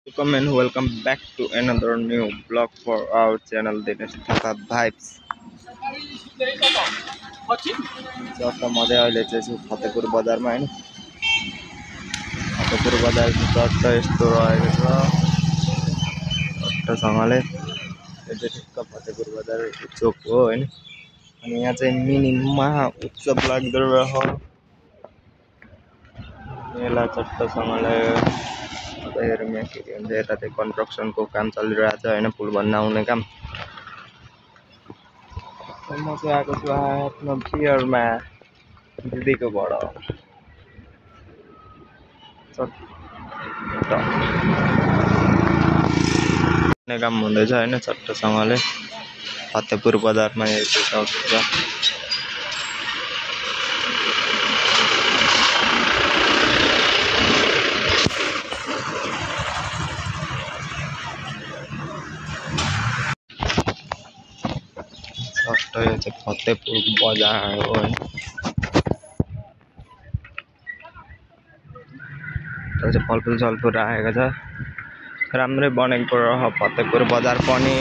Welcome and welcome back to another new vlog for our channel Dinesh Thaka Vibes. जस्तो म चाहिँ अहिले चाहिँ छु फतेहपुर बजारमा हैन। फतेहपुर बजार जस्तो यस्तो रहेको छ। टक्कसँगले यो चाहिँ ठिक्क फतेहपुर बजार चोक हो हैन। अनि यहाँ चाहिँ मिनी महा उत्सव लाग्दछ। मेला चट्टसँगले हेरौँ यहाँ के हुन्छ। यता चाहिँ कन्स्ट्रक्सनको काम चलिरहेको छ हैन, पुल बनाउने काम। म चाहिँ आएको छु आफ्नो बियरमा दिदीकोबाट। काम हुँदैछ हैन चट्टसँगले फतेहपुर बजारमा। यो चाहिँ छ यो चाहिँ फतेहपुर बजार हो हैन। त्यो चाहिँ फलफुल सलफुल राखेको छ, राम्रै बनेको रह फतेहपुर बजार पनि।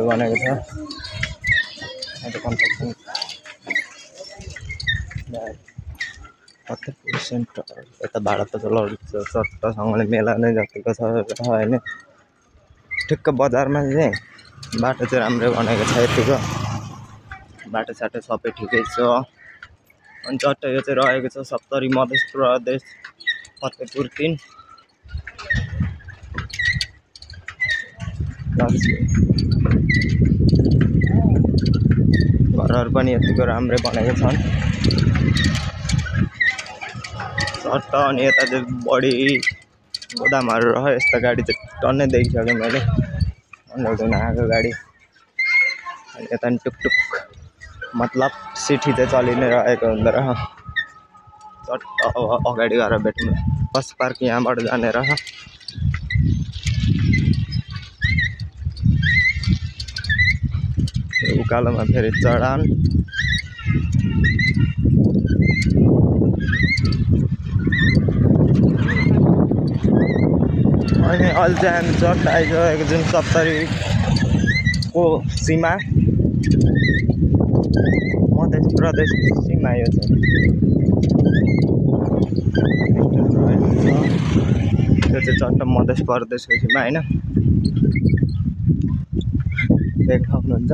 बनेको छ कन्स्ट्रक्सन फतेहपुर सेन्टर। यता भाडा त चट्टसँगले मेला नै जतिको छ हैन। ठिक्क बजारमा चाहिँ बाटो चाहिँ राम्रै बनाएको छ। यतिको बाटोसाटो सबै ठिकै छ। अनि चट्ट यो चाहिँ रहेको छ सप्तरी मध्य प्रदेश फतेहपुर 3। घरहरू पनि यतिको राम्रै बनाएको छन् चट्ट। अनि यता चाहिँ बढी गोदामहरू रह्यो। यस्तो गाडी चाहिँ टन्नै देखिसकेँ मैले, अनलोड आएको गाडी। अनि यता नि टुकटुक मतलब सिटी चाहिँ चलि नै रहेको हुँदो रहेछ। चट्ट अगाडि गएर भेट्नु बस पार्क यहाँबाट जाने रहेछ। उकालोमा फेरि चढान। अनि अहिले चाहिँ हामी चट्ट आइसकेको जुन सप्तरीको सीमा मध्य प्रदेश सीमा। यो चाहिँ चट्ट मध्य प्रदेशको सीमा हैन। देख्न सक्नुहुन्छ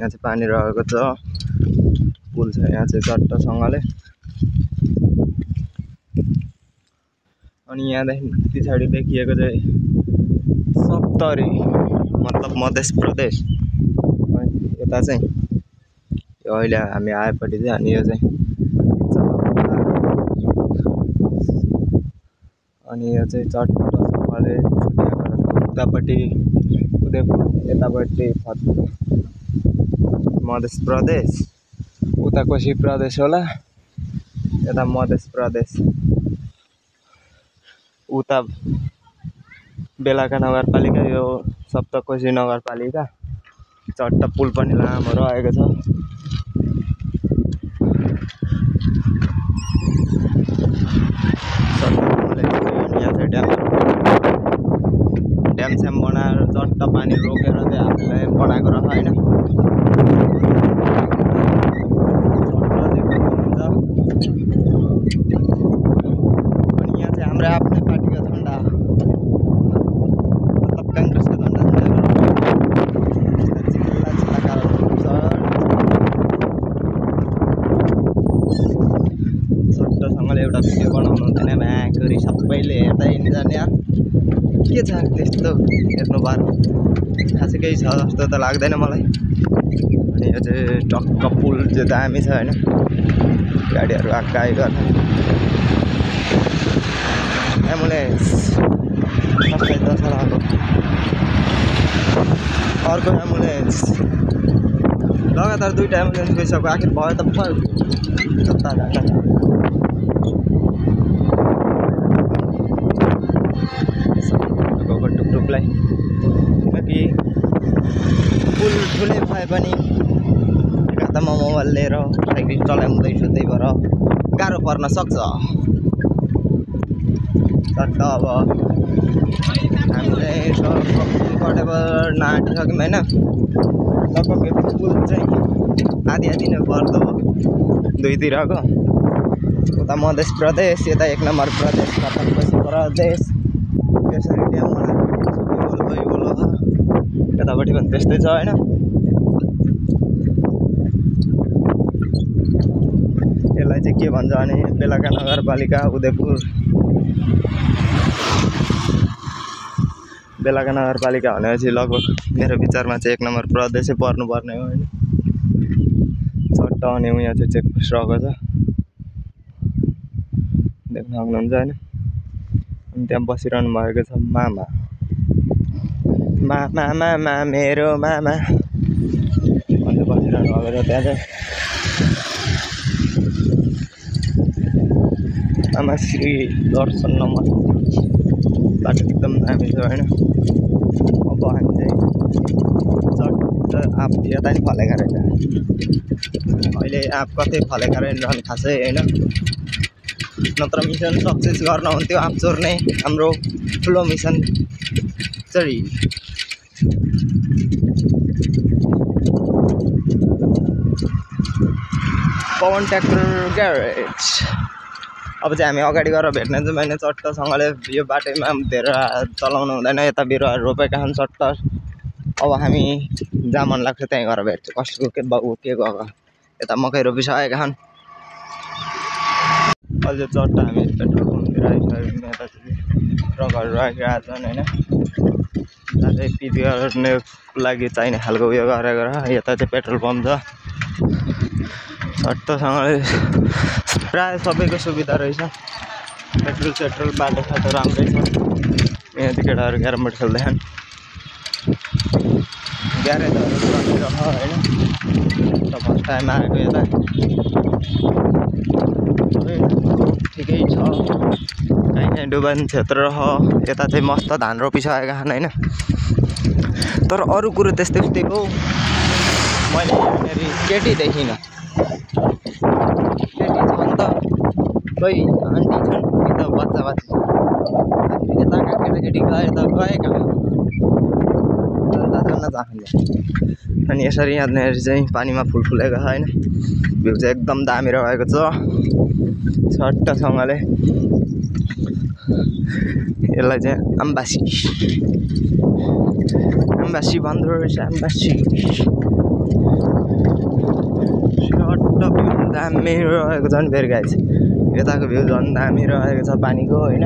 यहाँ चाहिँ पानी रहेको छ, पुल छ यहाँ चाहिँ चट्टसँगले। अनि यहाँदेखि पछाडि देखिएको चाहिँ सप्तरी मतलब मध्य प्रदेश। यता चाहिँ यो अहिले हामी आएपट्टि चाहिँ, अनि यो चाहिँ अनि यो चाहिँ चट्टसँगले उतापट्टि उदयपुर, यतापट्टि मध्य प्रदेश, उता कोशी प्रदेश होला, यता मध्य प्रदेश, उता बेलाका नगरपालिका, यो सप्तकोशी नगरपालिका। चट्ट पुल पनि लामो रहेको छ। यहाँ चाहिँ ड्याम स्याम बनाएर चट्ट पानी रोकेर चाहिँ हामीलाई बनाएको रह हैन। अनि यहाँ चाहिँ हाम्रो आफ्नै पार्टीको झन्डा मतलब काङ्ग्रेसको झन्डा चट्टसँगले एउटा भिडियो बनाउनु हुँदैन म्याकरी सबैले हेर्दै जाने। के छ त्यस्तो हेर्नु पर्यो, खासै केही छ जस्तो त लाग्दैन मलाई। अनि यो चाहिँ टक्क पुल चाहिँ दामी छ हैन, गाडीहरू आक्काइ गर्छ। एम्बुलेन्स सबै दशहराको अर्को एम्बुलेन्स लगातार 2टा एम्बुलेन्स गइसक्यो। आखिर भयो त कता घाटा बाइकलाई किनकि पुल ठुलै भए पनि एक हातमा मोबाइल लिएर साइकल चलाउँदैछु, त्यही भएर गाह्रो पर्न सक्छ। चट्ट अब हामीले कम्फर्टेबल नआँटिसक्यौँ होइन। लगभग यो पुल चाहिँ आधी नै पर्दो हो दुईतिरको। उता मध्य प्रदेश, यता 1 नम्बर प्रदेश, पछि प्रदेश, त्यसरी ड्याममा सबै गोल यतापट्टि पनि त्यस्तै छ होइन। यसलाई चाहिँ के भन्छ भने बेलका नगरपालिका उदयपुर। बेलका नगरपालिका भनेपछि लगभग मेरो विचारमा चाहिँ 1 नम्बर प्रदेशै पर्नुपर्ने हो होइन। चट्ट अनि यहाँ चाहिँ चेकपोस्ट रहेको छ, देख्न सक्नुहुन्छ होइन। अनि त्यहाँ बसिरहनु भएको छ मामा, मामा मामा मेरो मामा भन्दै बसिरहनु भएको छ। त्यहाँ चाहिँ आमा श्री दर्शन नमस्ते, बाटो एकदम दामी छ होइन। अब हामी चाहिँ चट्ट आँप यता नि फलेका रहेछ, अहिले आँप कतै फलेका रहेनन् खासै होइन। नत्र मिसन सक्सेस गर्न हुन्थ्यो आँप चोर्ने, हाम्रो ठुलो मिसन चाहिँ। Pawan tractor garage. अब चाहिँ हामी अगाडि गएर भेट्ने चाहिँ मैले चट्टसँगले यो बाटोमा धेरै चलाउनु हुँदैन, यता बिरुवाहरू रोपेका छन् चट्ट। अब हामी जहाँ मन लाग्छ त्यहीँ गएर भेट्छौँ कसको के बाउ के गएको। यता मकै रोपिसकेका छन्। अझै चट्ट हामी पेट्रोल पम्पतिर आइसक्यौँ। यता चाहिँ ट्रकहरू राखिरहेका छन् होइन। यता चाहिँ पिपी गर्नेको लागि चाहिने खालको उयो गरेको र यता चाहिँ पेट्रोल पम्प छ। चट्टसँगले प्रायः सबैको सुविधा रहेछ, पेट्रोल सेट्रोल बाटो साटो राम्रै छ। यहाँ चाहिँ केटाहरू क्यारम बोर्ड खेल्दैछन्, ग्यारेजहरू बसिरह होइन। फर्स्ट टाइम आएको यता ठिकै छ, काहीँ डुबान क्षेत्र हो। यता चाहिँ मस्त धान रोपिसकेका छन् होइन। तर अरू कुरो त्यस्तै उस्तैको मैले यहाँनिर केटी देखिनँ। केटी छन् त कोही आन्टी छन् कि त बच्चा छन्। यताका केटाकेटी गए त गए कहाँ जान्न चाहन्छ। अनि यसरी यहाँनिर चाहिँ पानीमा फुल फुलेको छ होइन। भ्यू चाहिँ एकदम दामी रहेको छ छट्टसँगले। यसलाई चाहिँ अम्बासी भन्दो रहेछ, अम्बासी। दामी रहेको छ नि फेरि गाइस, यताको भ्यू झन् दामी रहेको छ पानीको होइन।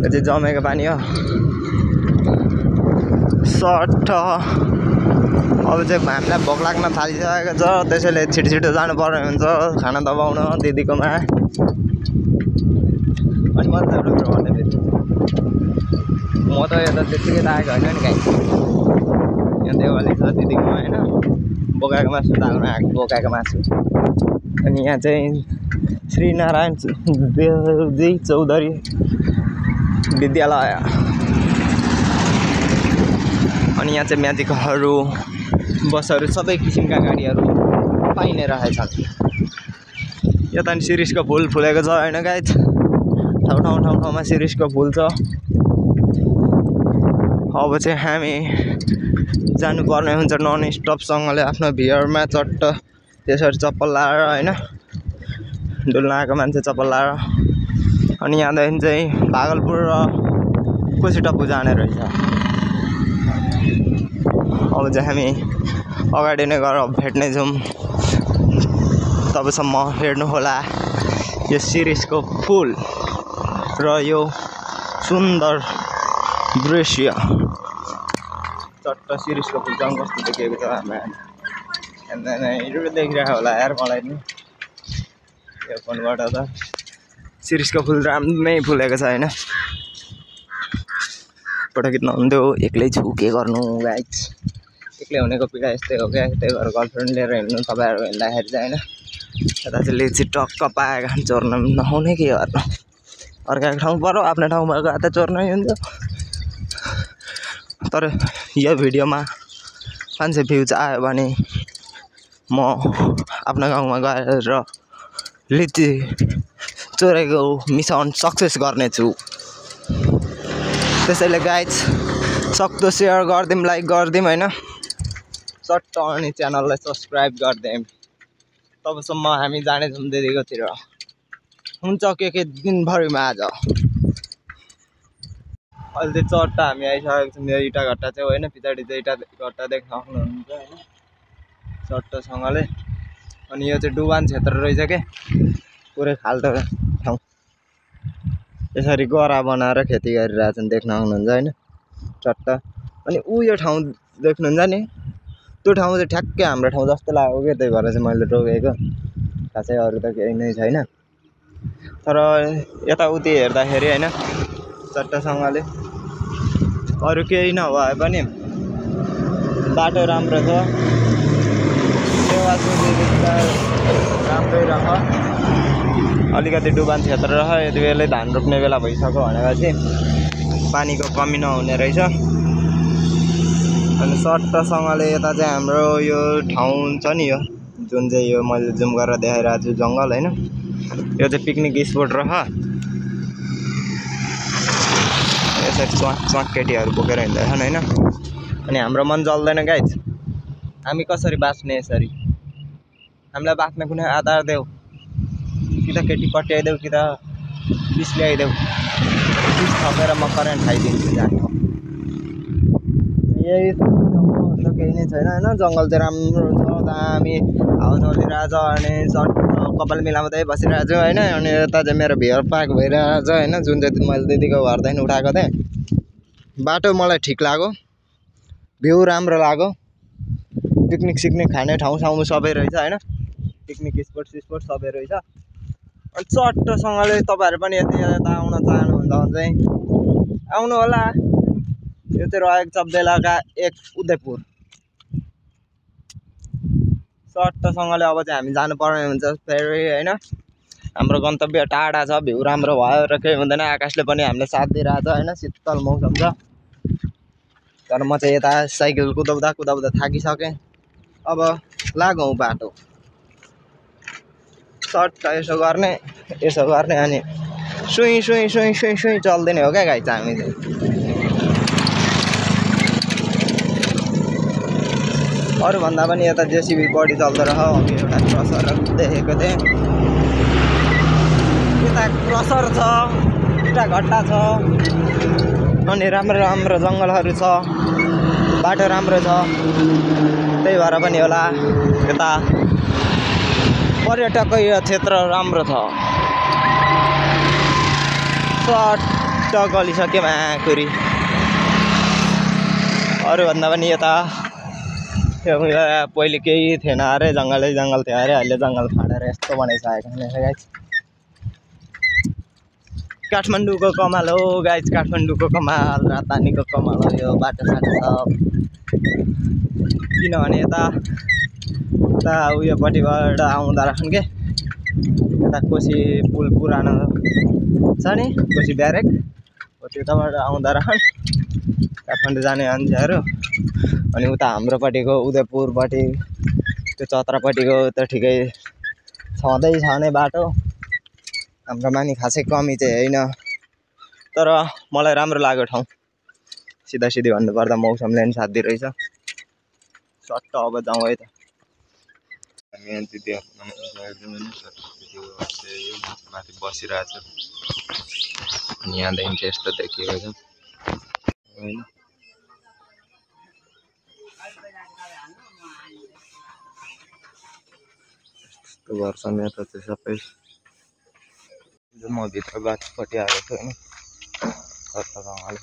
यो चाहिँ जमेको पानी हो सट्ट। अब चाहिँ हामीलाई भोक लाग्न थालिसकेको छ, त्यसैले छिटो छिटो जानुपर्ने हुन्छ खाना दबाउन दिदीकोमा। अनि मैले एउटा कुरो भन्ने फेरि, म त यता त्यत्तिकै त आएको होइन नि गाइस। यहाँ देवाली छ दिदीकोमा होइन, बोकाएको मासु दालमा आएको बोकाएको मासु। अनि यहाँ चाहिँ श्रीनारायण देवजी चौधरी विद्यालय। अनि यहाँ चाहिँ म्याजिकहरू बसहरू सबै किसिमका गाडीहरू पाइने रहेछन्। यता नि शिरीषको फुल फुलेको छ होइन गाइस। ठाउँमा शिरीषको फुल छ। अब चाहिँ हामी जानुपर्ने हुन्छ नन स्टपसँगले आफ्नो भियरमा चट्ट। त्यसरी चप्पल लाएर होइन, डुल्न आएको मान्छे चप्पल लाएर। अनि यहाँदेखि चाहिँ भागलपुर र कोसीटप्पु जाने रहेछ। अब चाहिँ हामी अगाडि नै गएर भेट्ने छौँ। तबसम्म हेर्नुहोला यो शिरीषको फुल र यो सुन्दर दृश्य। चट्ट शिरीषको फुल चाहिँ कस्तो देखिएको छ हामीलाई देखिरहेको होला यार मलाई नि यो फोनबाट त। शिरीषको फुल राम्रै फुलेको छ होइन। फोटो खिच्न हुन्थ्यो, एक्लै छु के गर्नु गाइस। एक्लै हुनेको पीडा यस्तै हो क्या। त्यही भएर गर्लफ्रेन्ड लिएर हिँड्नु तपाईँहरू हिँड्दाखेरि चाहिँ होइन। यता चाहिँ लिची टक्क पाएका चोर्न नहुने के गर्नु, अर्काको ठाउँ पऱ्यो आफ्नो ठाउँमा गएर त चोर्नै हुन्छ। तर यो भिडियोमा 500 भ्युज आयो भने म आफ्नो गाउँमा गएर लिची चोरेको मिसन सक्सेस गर्नेछु। त्यसैले गाइज सक्दो सेयर गरिदिउँ, लाइक गरिदिउँ हैन, सट्ट अनि च्यानललाई सब्सक्राइब गरिदिउँ। तबसम्म हामी जानेछौँ दिदीकोतिर। हुन्छ के दिनभरिमा आज अहिले चाहिँ चट्ट हामी आइसकेको छौँ यो इटाघट्टा चाहिँ होइन, पछाडि चाहिँ इटाघट्टा देख्न सक्नुहुन्छ होइन चट्टसँगले। अनि यो चाहिँ डुबान क्षेत्र रहेछ के, पुरै खाल्टो ठाउँ। यसरी गरा बनाएर खेती गरिरहेछन् देख्न सक्नुहुन्छ होइन चट्ट। अनि यो ठाउँ देख्नुहुन्छ नि, त्यो ठाउँ चाहिँ ठ्याक्कै हाम्रो ठाउँ जस्तो लाग्यो क्या, त्यही भएर चाहिँ मैले रोकेको। खासै अरू त केही नै छैन, तर यताउति हेर्दाखेरि होइन चट्टसँगले अरू केही नभए पनि बाटो राम्रो छ, सेवा सुविधा राम्रै रह। अलिकति डुबान क्षेत्र रह, यति बेलै धान रोप्ने बेला भइसक्यो भनेपछि पानीको कमी नहुने रहेछ। अनि सट्टसँगले यता चाहिँ हाम्रो यो ठाउँ छ नि, यो जुन चाहिँ यो मैले जुम गरेर देखाइरहेको छु जङ्गल होइन, यो चाहिँ पिकनिक स्पोट रह। यसरी च्वाक केटीहरू बोकेर हिँड्दैछन् होइन। अनि हाम्रो मन जल्दैन गाइज, हामी कसरी बाँच्ने यसरी? हामीलाई बाँच्ने कुनै आधार देऊ, कि त केटी पट्याइदेऊ कि त पिस ल्याइदेऊ, पिस थपेर म करेन्ट खाइदिन्छु जाने। यही त केही नै छैन होइन। जङ्गल चाहिँ राम्रो छ, दामी हावा चलिरहेछ। अनि सट्ट कपाल मिलाउँदै बसिरहेको छु होइन। अनि यता चाहिँ मेरो भियर पार्क भइरहेको छ होइन, जुन चाहिँ मैले दिदीको घरदेखि उठाएको थिएँ। बाटो मलाई ठिक लाग्यो, भ्यू राम्रो लाग्यो, पिकनिक सिक्निक खाने ठाउँ सबै रहेछ होइन, पिकनिक स्पोट सबै रहेछ। अनि चट्टसँगले तपाईँहरू पनि यता आउन चाहनुहुन्छ भने चाहिँ आउनु होला। यो चाहिँ रहेको छ बेलुका 1 उदयपुर। चट्टसँगले अब चाहिँ हामी जानुपर्ने हुन्छ फेरि होइन। हाम्रो गन्तव्य टाढा छ, भ्यू राम्रो भयो र केही हुँदैन, आकाशले पनि हामीलाई साथ दिइरहेछ होइन, शीतल मौसम छ। तर म चाहिँ यता साइकल कुदाउँदा थाकिसकेँ, अब लागौँ बाटो। सट्ट यसो गर्ने अनि सुई चल्दिने हो क्या गाइज हामी चाहिँ। अरूभन्दा पनि यता जेसिबी बढी चल्दो रह। अघि एउटा क्रसर देखेको थिएँ, यता क्रसर छ, इटाघट्टा छ, अनि राम्रो जङ्गलहरू छ, बाटो राम्रो छ। त्यही भएर पनि होला यता पर्यटकीय क्षेत्र राम्रो छ। सट्ट गलिसक्यो माकुरी। अरूभन्दा पनि यता पहिले केही थिएन अरे, जङ्गल थियो अरे, अहिले जङ्गल फाँडेर यस्तो बनाइसकेको छ गाइज। काठमाडौँको कमाल हो गाइज, काठमाडौँको कमाल, राजधानीको कमाल हो यो बाटोसाटो सब। किनभने यता उयोपट्टिबाट आउँदा रहेछन् के, यता कोशी पुल पुरानो छ नि, कोशी ब्यारेक हो, त्यताबाट आउँदा रहेछन् काठमाडौँ जाने मान्छेहरू। अनि उता हाम्रोपट्टिको उदयपुरपट्टि त्यो चत्रापट्टिको त ठिकै छँदैछ नै बाटो। हाम्रोमा नि खासै कमी चाहिँ होइन, तर मलाई राम्रो लाग्यो ठाउँ। सिधा भन्नुपर्दा मौसमले पनि साथ दिइरहेछ। सट्ट अब जाउँ है त। हामी माथि बसिरहेछ, अनि यहाँदेखि चाहिँ यस्तो देखिएको छ होइन। यस्तो गर्छन् यता चाहिँ सबै। म भित्र बाटोपट्टि आएको छु होइन, चट्टसँगले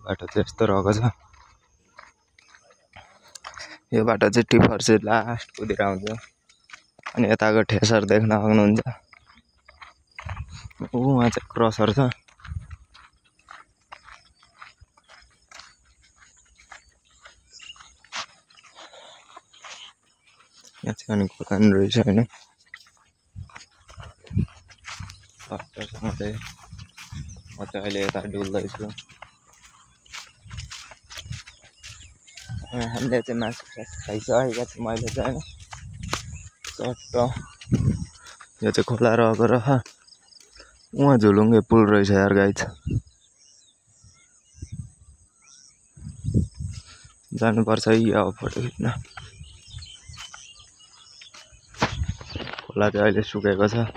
बाटो चाहिँ यस्तो रहेको छ। यो बाटो चाहिँ टिफर चाहिँ लास्ट कुदेर आउँछ। अनि यताको ठेसर देख्न सक्नुहुन्छ, उहाँ चाहिँ क्रसर छ। यहाँ चाहिँ अनि खोलान रहेछ होइन। सट्टसँगले म चाहिँ अहिले यता डुल्दैछु। हामीले चाहिँ मासु खाइसकेका छौँ मैले चाहिँ होइन चट्ट यो चाहिँ खोला रहेको रह उहाँ झुलुङ्गे पुल रहेछ यार गाइज जानुपर्छ है अब फोटो खिच्न खोला चाहिँ अहिले सुकेको छ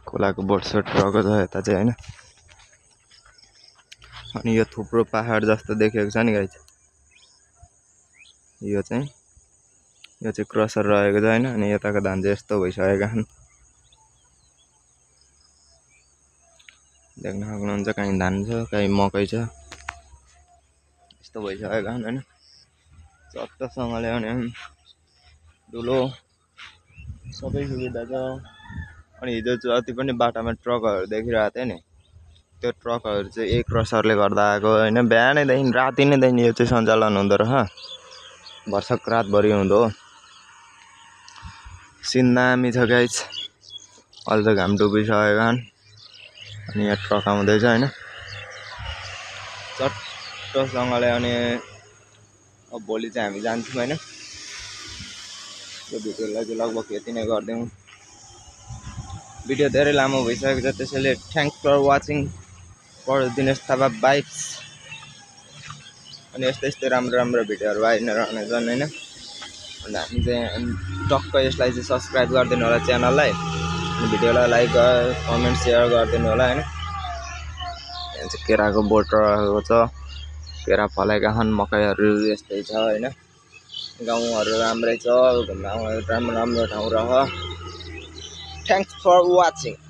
खोलाको बोटसोट रहेको छ यता चाहिँ होइन अनि यो थुप्रो पहाड जस्तो देखेको छ नि गाइज यो चाहिँ क्रसर रहेको छ होइन अनि यताको धान चाहिँ यस्तो भइसकेका छन् देख्न सक्नुहुन्छ कहीँ धान छ कहीँ मकै छ यस्तो भइसकेका छन् होइन चट्टसँगले अनि धुलो सबै सुविधा छ अनि हिजो जति पनि बाटोमा ट्रकहरू देखिरहेको थियो नि त्यो ट्रकहरू चाहिँ एक क्रसरले गर्दा आएको होइन बिहानैदेखि राति नैदेखि यो चाहिँ सञ्चालन हुँदो रहेछ वर्षक रातभरि हुँदो हो सिन दामी छ गाइज अहिले त घाम डुबिसकेका छन् अनि यहाँ ट्रक आउँदैछ होइन चट्टसँगले अनि अब भोलि चाहिँ हामी जान्छौँ होइन यो भिडियोलाई चाहिँ लगभग यति नै गरिदिउँ भिडियो धेरै लामो भइसकेको छ त्यसैले thanks for watching for Dinesh Thapa bikes अनि यस्तै राम्रो भिडियोहरू आइ नै रहनेछन् होइन अनि हामी चाहिँ टक्क यसलाई चाहिँ सब्सक्राइब गरिदिनु होला च्यानललाई अनि भिडियोलाई लाइक कमेन्ट सेयर गरिदिनु होला होइन यहाँ चाहिँ केराको बोट रहेको छ केरा फलेका छन् मकैहरू यस्तै छ होइन गाउँहरू राम्रै छ घुम्न राम्रो ठाउँ रह थ्याङ्क्स फर वाचिङ